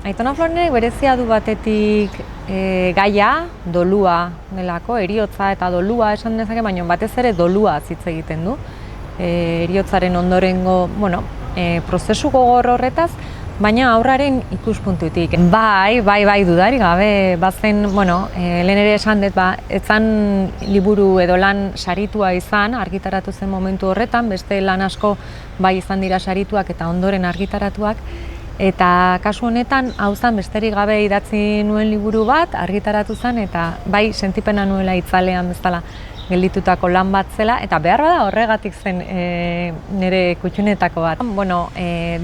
Aitona Florenek berezia du batetik gaia, dolua delako, heriotza eta dolua esan dezake, baina batez ere dolua hitz egiten du. Heriotzaren ondorengo, prozesu gogor horretaz, baina haurraren ikuspuntutik. Bai, dudarik gabe, bazen, lehen ere esan dut, etzan liburu edo lan saritua izan, argitaratu zen momentu horretan, beste lan asko bai izan dira sarituak eta ondoren argitaratuak, eta kasu honetan, hau zen besterik gabe idatzi nuen liburu bat, argitaratu zen, eta bai sentipena nuela itzalean bezala gelditutako lan bat zela, eta behar bada horregatik zen nire kutxunetako bat.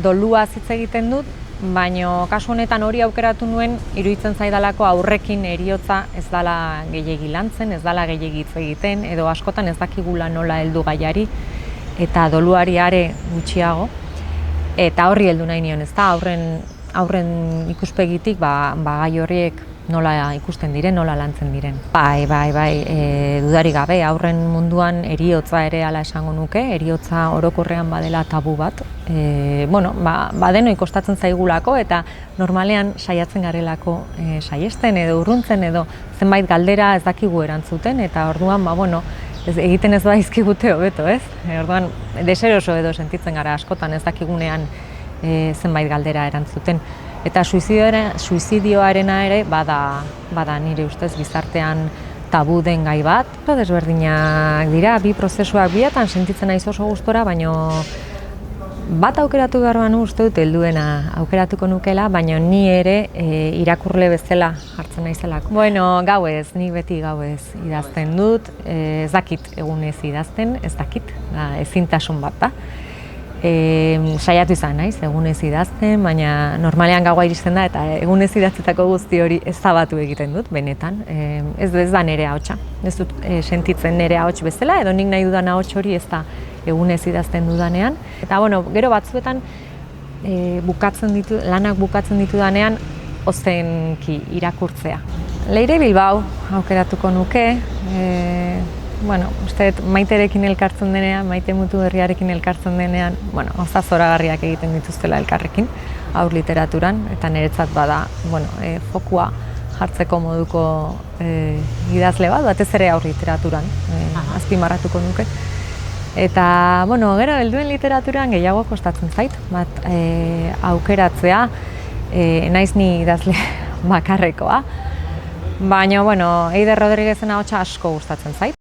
Dolua hitz egiten dut, baina kasu honetan hori aukeratu nuen, iruditzen zaidalako aurrekin heriotza ez dala gehiegi lantzen, ez dala gehiegi hitz egiten, edo askotan ez dakigula nola heldu gaiari, eta doluari are gutxiago. Eta horri heldu nahi nion, ezta aurren ikuspegitik gai horiek nola ikusten diren, nola lantzen diren. Bai, dudarik gabe, aurren munduan heriotza ere hala esango nuke, heriotza orokorrean badela tabu bat. Denoi kostatzen zaigulako eta normalean saiatzen garelako saiesten edo urruntzen edo zenbait galdera ez dakigu erantzuten, eta orduan, egiten ez badizkigute hobeto, ez? Orduan, deseroso edo sentitzen gara askotan ez dakigunean zenbait galdera erantzuten. Eta suizidioarena ere bada nire ustez gizartean tabu den gai bat. Desberdinak dira, bi prozesuak biatan sentitzen naiz oso gustora, baina bat aukeratu behar banu uste dut helduena aukeratuko nukela, baina ni ere irakurle bezala hartzen naizelako. Gauez, ni beti gauez idazten dut, ez dakit egunez idazten, ez dakit, ezintasun bat da. Saiatu izan naiz, egunez idazten, baina normalean gaua iristen da eta egunez idatzitako guzti hori ezabatu egiten dut, benetan. Ez da nire ahotsa, ez dut sentitzen nire ahots bezala, edo nik nahi dudan ahots hori ez da egunez idazten dudanean. Eta gero batzuetan lanak bukatzen ditudanean ozenki irakurtzea. Leire Bilbao aukeratuko nuke, uste Maiterekin elkartzen denean, Maite Mutu Berriarekin elkartzen denean, gauza zoragarriak egiten dituztela elkarrekin, haur literaturan, eta niretzat bada, fokua jartzeko moduko idazle bat, batez ere haur literaturan, azpimarratuko nuke. Eta, gero, helduen literaturan gehiago kostatzen zait, aukeratzea, naiz ni idazle bakarrekoa, baina, Eider Rodriguezen ahotsa asko gustatzen zait.